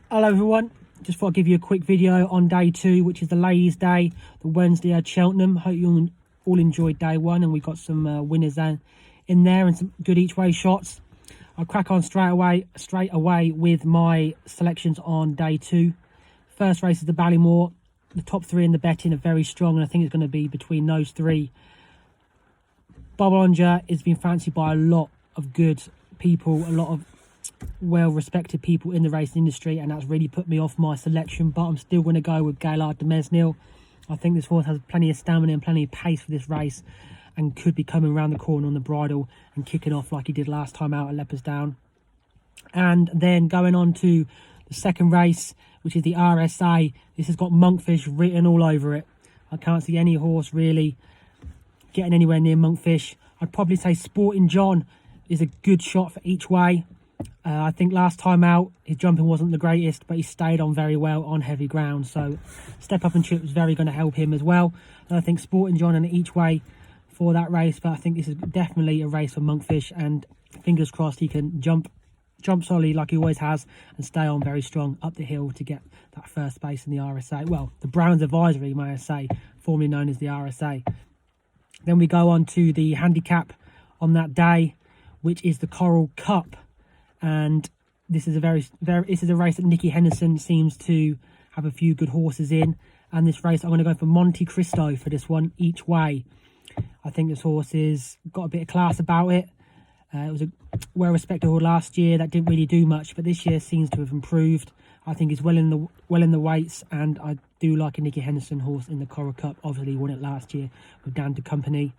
Hello everyone, just thought I'd give you a quick video on day 2, which is the ladies' day, the Wednesday at Cheltenham. Hope you all enjoyed day 1, and we got some winners in there and some good each way shots. I'll crack on straight away with my selections on day 2. First race is the Ballymore. The top 3 in the betting are very strong, and I think it's going to be between those 3. Ballymore has been fancied by a lot of good people, a lot of well-respected people in the racing industry, and that's really put me off my selection, but I'm still going to go with Gaillard de Mesnil. I think this horse has plenty of stamina and plenty of pace for this race and could be coming around the corner on the bridle and kicking off like he did last time out at Leopardstown. And then going on to the second race, which is the RSA. This has got Monkfish written all over it. I can't see any horse really getting anywhere near Monkfish. I'd probably say Sporting John is a good shot for each way. I think last time out his jumping wasn't the greatest, but he stayed on very well on heavy ground, so step up and trip was very going to help him as well. And I think Sporting John in each way for that race, but I think this is definitely a race for Monkfish, and fingers crossed he can jump solidly like he always has and stay on very strong up the hill to get that first space in the RSA. Well, the Browns Advisory, may I say, formerly known as the RSA. Then we go on to the handicap on that day, which is the Coral Cup. And this is a this is a race that Nicky Henderson seems to have a few good horses in. And this race, I'm going to go for Monte Cristo for this one each way. I think this horse has got a bit of class about it. It was a well-respected horse last year that didn't really do much, but this year seems to have improved. I think he's well in the weights, and I do like a Nicky Henderson horse in the Coral Cup. Obviously, he won it last year with Dan de Company.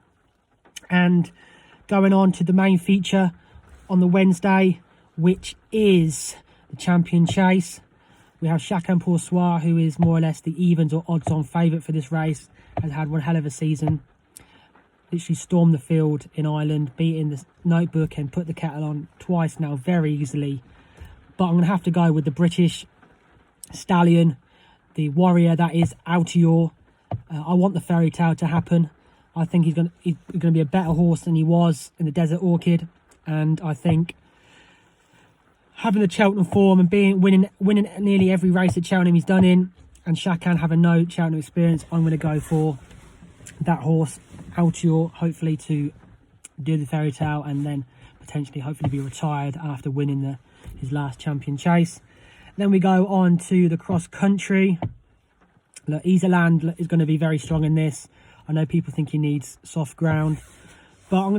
And going on to the main feature on the Wednesday, which is the Champion Chase. We have Chacun Pour Soi, who is more or less the evens or odds-on favourite for this race. Has had one hell of a season. Literally stormed the field in Ireland, beating the Notebook and put the kettle on twice now very easily. But I'm going to have to go with the British stallion, the warrior that is Altior. I want the fairy tale to happen. I think he's going to be a better horse than he was in the Desert Orchid, and I think having the Cheltenham form and winning nearly every race at Cheltenham he's done in, and Chacun having no Cheltenham experience, I'm going to go for that horse, Altior, hopefully to do the fairy tale and then potentially hopefully be retired after winning his last Champion Chase. Then we go on to the cross country. Look, Iserland is going to be very strong in this. I know people think he needs soft ground, but I'm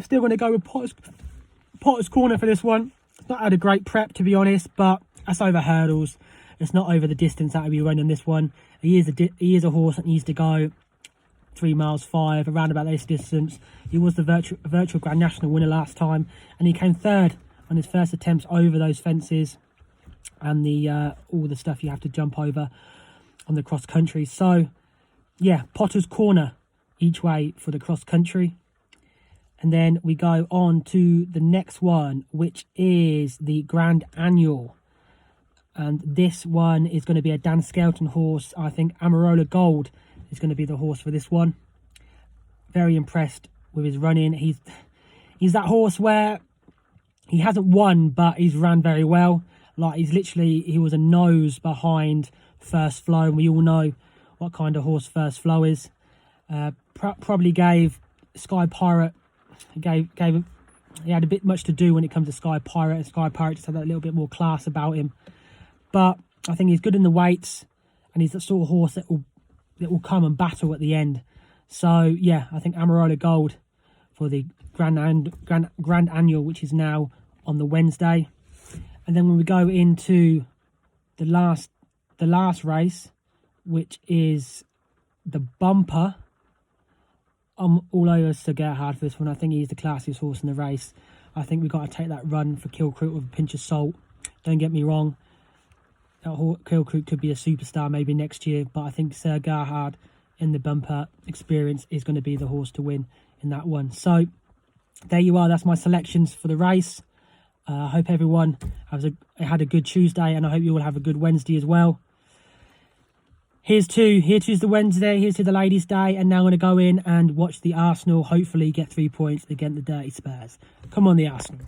still going to go with Potter's Corner for this one. It's not had a great prep, to be honest, but that's over hurdles. It's not over the distance that I'll be running this one. He is a horse that needs to go 3 miles 5, around about this distance. He was the virtual Grand National winner last time, and he came 3rd on his first attempts over those fences and all the stuff you have to jump over on the cross country. So yeah, Potter's Corner each way for the cross country. And then we go on to the next one, which is the Grand Annual. And this one is going to be a Dan Skelton horse. I think Amarola Gold is going to be the horse for this one. Very impressed with his running. He's that horse where he hasn't won, but he's ran very well. Like he was a nose behind First Flow, and we all know what kind of horse First Flow is. Probably gave Sky Pirate. He had a bit much to do when it comes to Sky Pirate, and Sky Pirate just had that little bit more class about him. But I think he's good in the weights, and he's the sort of horse that will come and battle at the end. So yeah, I think Amarola Gold for the Grand Annual, which is now on the Wednesday. And then when we go into the last race, which is the Bumper, I'm all over Sir Gerhard for this one. I think he's the classiest horse in the race. I think we've got to take that run for Kilcroot with a pinch of salt. Don't get me wrong, that Kilcroot could be a superstar maybe next year, but I think Sir Gerhard in the Bumper experience is going to be the horse to win in that one. So there you are. That's my selections for the race. I hope everyone had a good Tuesday, and I hope you all have a good Wednesday as well. Here's to the Wednesday, here's to the ladies' day, and now I'm going to go in and watch the Arsenal hopefully get 3 points against the Dirty Spurs. Come on, the Arsenal.